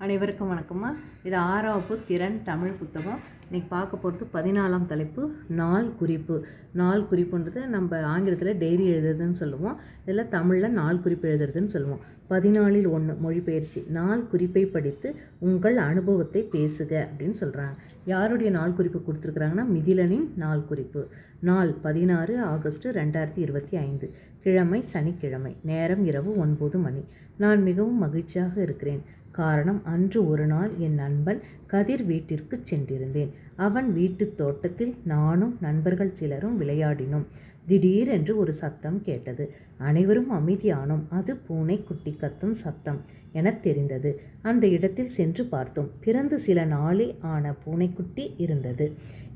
அனைவருக்கும் வணக்கம்மா. இது 6ஆம் வகுப்பு திறன் தமிழ் புத்தகம். இன்றைக்கி பார்க்க போகிறது 14ஆம் தலைப்பு நாள் குறிப்பு. நாள் குறிப்புன்றது நம்ம ஆங்கிலத்தில் டைரி எழுதுறதுன்னு சொல்லுவோம். இதில் தமிழில் நாள் குறிப்பு எழுதுறதுன்னு சொல்லுவோம். 14இல் 1 மொழிபெயர்ச்சி. நாள் குறிப்பை படித்து உங்கள் அனுபவத்தை பேசுக அப்படின்னு சொல்கிறாங்க. யாருடைய நாள் குறிப்பு கொடுத்துருக்குறாங்கன்னா மிதிலனின் நாள் குறிப்பு. நாள் 16 ஆகஸ்ட் 2025. கிழமை சனிக்கிழமை. நேரம் இரவு 9 மணி. நான் மிகவும் மகிழ்ச்சியாக இருக்கிறேன். காரணம், அன்று ஒரு நாள் என் நண்பன் கதிர் வீட்டிற்கு சென்றிருந்தேன். அவன் வீட்டு தோட்டத்தில் நானும் நண்பர்கள் சிலரும் விளையாடினோம். திடீரென்று ஒரு சத்தம் கேட்டது. அனைவரும் அமைதியானோம். அது பூனை குட்டி கத்தும் சத்தம் என தெரிந்தது. அந்த இடத்தில் சென்று பார்த்தோம். பிறந்து சில நாளே ஆன பூனைக்குட்டி இருந்தது.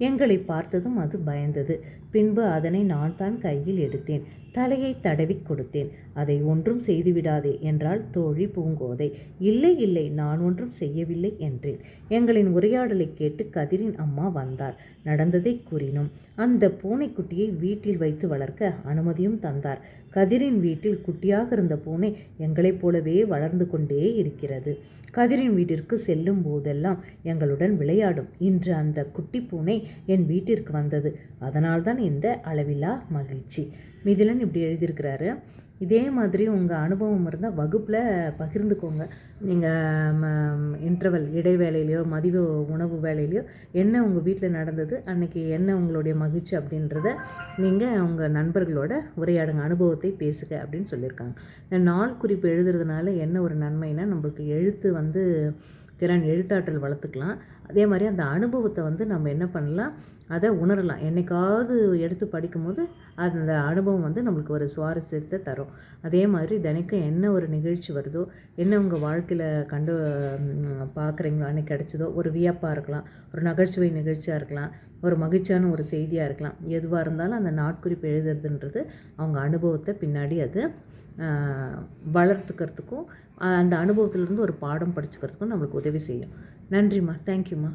எங்களை பார்த்ததும் அது பயந்தது. பின்பு அதனை நான் தான் கையில் எடுத்தேன். தலையை தடவி கொடுத்தேன். அதை ஒன்றும் செய்துவிடாதே என்றால் தோழி பூங்கோதை. இல்லை இல்லை, நான் ஒன்றும் செய்யவில்லை என்றேன். எங்களின் உரையாடலை கேட்டு கதிரின் அம்மா வந்தார். நடந்ததை கூறினோம். அந்த பூனைக்குட்டியை வீட்டில் வைத்து வளர்க்க அனுமதியும் தந்தார். கதிரின் வீட்டில் குட்டியாக இருந்த பூனை எங்களைப் போலவே வளர்ந்து கொண்டே இருக்கிறது. கதிரின் வீட்டிற்கு செல்லும் போதெல்லாம் எங்களுடன் விளையாடும். இன்று அந்த குட்டி பூனை என் வீட்டிற்கு வந்தது. அதனால்தான் இந்த அளவிலா மகிழ்ச்சி. மிதிலன் இப்படி எழுதியிருக்கிறாரு. இதே மாதிரி உங்கள் அனுபவம் இருந்தால் வகுப்பில் பகிர்ந்துக்கோங்க. நீங்கள் இன்டர்வல் இடைவேளையிலையோ மதிய உணவு வேலையிலையோ என்ன உங்கள் வீட்டில் நடந்தது, அன்றைக்கி என்ன உங்களுடைய மகிழ்ச்சி அப்படின்றத நீங்கள் உங்கள் நண்பர்களோட உரையாடுங்க, அனுபவத்தை பேசுக அப்படின்னு சொல்லியிருக்காங்க. இந்த நாள் குறிப்பு எழுதுறதுனால என்ன ஒரு நன்மைனா, நம்மளுக்கு எழுத்து திறன் எழுத்தாற்றல் வளர்த்துக்கலாம். அதே மாதிரி அந்த அனுபவத்தை நம்ம என்ன பண்ணலாம், அதை உணரலாம். என்னைக்காவது எடுத்து படிக்கும்போது அந்த அனுபவம் நம்மளுக்கு ஒரு சுவாரஸ்யத்தை தரும். அதே மாதிரி தினைக்கும் என்ன ஒரு நிகழ்ச்சி வருதோ, என்ன உங்கள் வாழ்க்கையில் பார்க்குறீங்களோ, அன்றைக்கி கிடச்சதோ, ஒரு வியப்பாக இருக்கலாம், ஒரு நகைச்சுவை நிகழ்ச்சியாக இருக்கலாம், ஒரு மகிழ்ச்சியான ஒரு செய்தியாக இருக்கலாம். எதுவாக இருந்தாலும் அந்த நாட்குறிப்பு எழுதுறதுன்றது அவங்க அனுபவத்தை பின்னாடி அது வளர்த்துக்கிறதுக்கும் அந்த அனுபவத்திலேருந்து ஒரு பாடம் படிச்சுக்கிறதுக்கும் நம்மளுக்கு உதவி செய்யும். நன்றிம்மா. தேங்க்யூம்மா.